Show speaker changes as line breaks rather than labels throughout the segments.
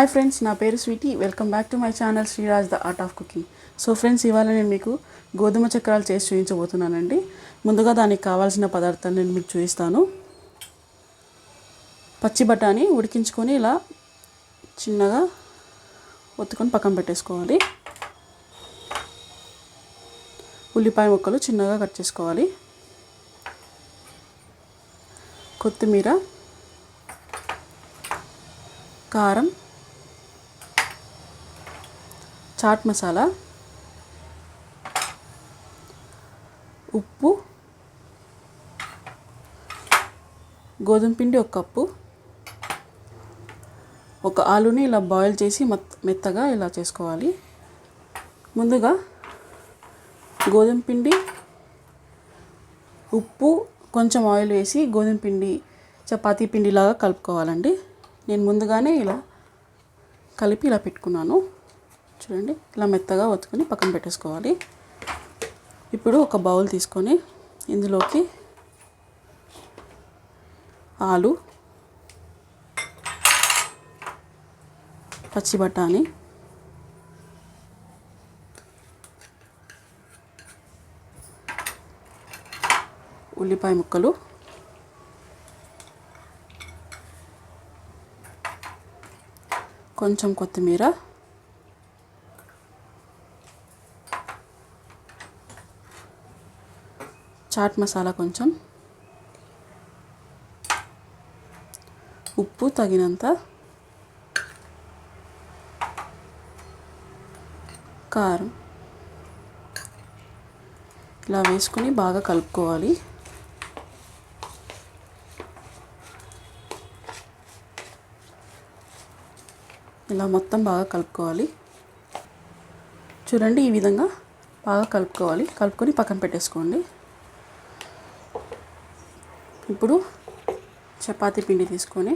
Hi friends, నా పేరు Sweety. Welcome back to my channel Sriraj the art of cooking. So friends, ఇవాళ నేను మీకు గోధుమ చక్రాలు చేసి చూపించబోతున్నానండి. ముందుగా దానికి కావాల్సిన పదార్థాలు నేను మీకు చూపిస్తాను. పచ్చి బఠానీ ఉడికించుకొని ఇలా చిన్నగా ఒత్తుకొని పక్కన పెట్టేసుకోవాలి. ఉల్లిపాయ ముక్కలు చిన్నగా కట్ చేసుకోవాలి. కొత్తిమీర, కారం, చాట్ మసాలా, ఉప్పు, గోధుమ పిండి 1 కప్పు, ఒక ఆలుని ఇలా బాయిల్ చేసి మెత్తగా ఇలా చేసుకోవాలి. ముందుగా గోధుమ పిండి, ఉప్పు, కొంచెం ఆయిల్ వేసి గోధుమ పిండి చపాతీ పిండిలాగా కలుపుకోవాలండి. నేను ముందుగానే ఇలా కలిపి ఇలా పెట్టుకున్నాను. చూడండి, ఇలా మెత్తగా ఒత్తుకొని పక్కన పెట్టేసుకోవాలి. ఇప్పుడు ఒక బౌల్ తీసుకొని ఇందులోకి ఆలు, పచ్చి బఠానీ, ఉల్లిపాయ ముక్కలు, కొంచెం కొత్తిమీర, చాట్ మసాలా కొంచెం, ఉప్పు తగినంత, కారం ఇలా వేసుకొని బాగా కలుపుకోవాలి. ఇలా మొత్తం బాగా కలుపుకోవాలి. చూడండి, ఈ విధంగా బాగా కలుపుకోవాలి. కలుపుకొని పక్కన పెట్టేసుకోండి. ఇప్పుడు చపాతీ పిండి తీసుకొని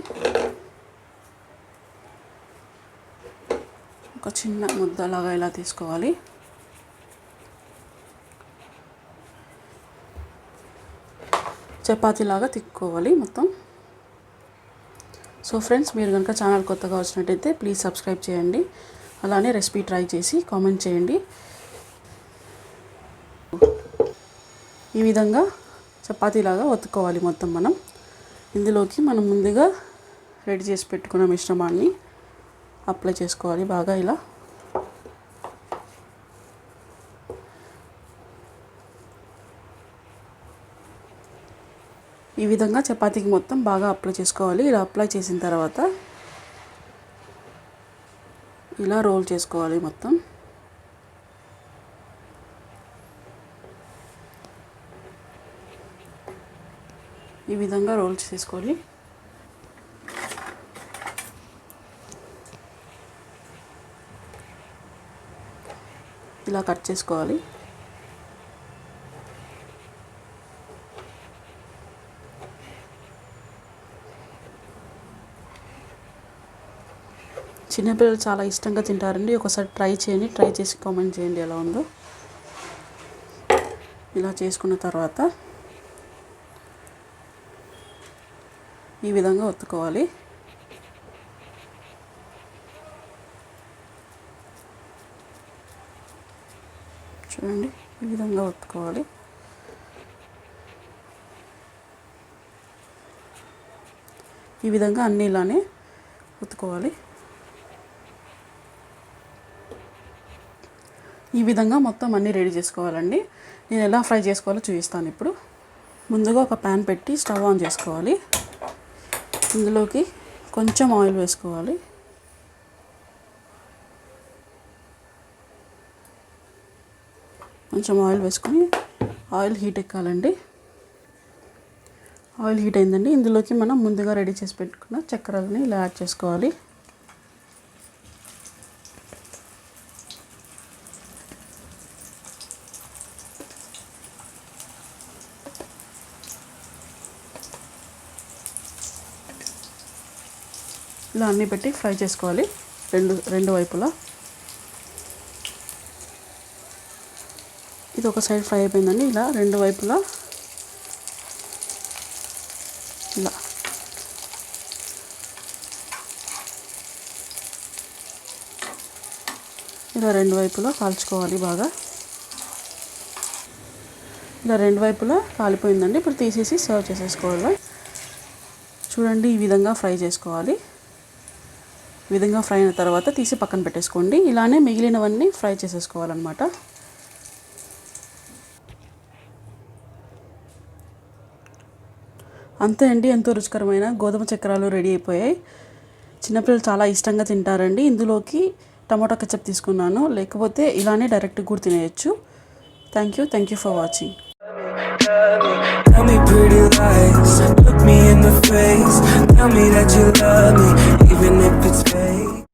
ఒక చిన్న ముద్దలాగా ఇలా తీసుకోవాలి. చపాతీలాగా తిక్కుకోవాలి మొత్తం. సో ఫ్రెండ్స్, మీరు కనుక ఛానల్ కొత్తగా వచ్చినట్టయితే ప్లీజ్ సబ్స్క్రైబ్ చేయండి. అలానే రెసిపీ ట్రై చేసి కామెంట్ చేయండి. ఈ విధంగా చపాతీలాగా ఒత్తుకోవాలి మొత్తం. ఇందులోకి మనం ముందుగా రెడీ చేసి పెట్టుకున్న మిశ్రమాన్ని అప్లై చేసుకోవాలి బాగా ఇలా. ఈ విధంగా చపాతీకి మొత్తం బాగా అప్లై చేసుకోవాలి. ఇలా అప్లై చేసిన తర్వాత ఇలా రోల్ చేసుకోవాలి మొత్తం. ఈ విధంగా రోల్ చేసుకోవాలి. ఇలా కట్ చేసుకోవాలి. చిన్నపిల్లలు చాలా ఇష్టంగా తింటారండి. ఒకసారి ట్రై చేయండి. ట్రై చేసి కామెంట్ చేయండి ఎలా ఉందో. ఇలా చేసుకున్న తర్వాత ఈ విధంగా ఒత్తుకోవాలి. చూడండి, ఈ విధంగా ఒత్తుకోవాలి. ఈ విధంగా అన్నీ ఇలానే ఒత్తుకోవాలి. ఈ విధంగా మొత్తం అన్నీ రెడీ చేసుకోవాలండి. నేను ఎలా ఫ్రై చేసుకోవాలో చూపిస్తాను ఇప్పుడు. ముందుగా ఒక ప్యాన్ పెట్టి స్టవ్ ఆన్ చేసుకోవాలి. ఇందులోకి కొంచెం ఆయిల్ వేసుకోవాలి. కొంచెం ఆయిల్ వేసుకొని ఆయిల్ హీట్ ఎక్కాలండి. ఆయిల్ హీట్ అయిందండి. ఇందులోకి మనం ముందుగా రెడీ చేసి పెట్టుకున్న చక్రాలని ఇలా యాడ్ చేసుకోవాలి. ఇలా అన్నీ పెట్టి ఫ్రై చేసుకోవాలి రెండు వైపులా. ఇది ఒక సైడ్ ఫ్రై అయిపోయిందండి. ఇలా రెండు వైపులా ఇలా ఇలా రెండు వైపులా కాల్చుకోవాలి బాగా. ఇలా రెండు వైపులా కాలిపోయిందండి. ఇప్పుడు తీసేసి సర్వ్ చేసేసుకోవాలి. చూడండి, ఈ విధంగా ఫ్రై చేసుకోవాలి. ఈ విధంగా ఫ్రై అయిన తర్వాత తీసి పక్కన పెట్టేసుకోండి. ఇలానే మిగిలినవన్నీ ఫ్రై చేసేసుకోవాలన్నమాట. అంతే అండి, ఎంతో రుచికరమైన గోధుమ చక్రాలు రెడీ అయిపోయాయి. చిన్నపిల్లలు చాలా ఇష్టంగా తింటారండి. ఇందులోకి టమాటో కెచప్ తీసుకున్నాను, లేకపోతే ఇలానే డైరెక్ట్ కూడా తినేయచ్చు. Thank you for watching.
Tell me pretty lies, look me in the face. Tell me that you love me.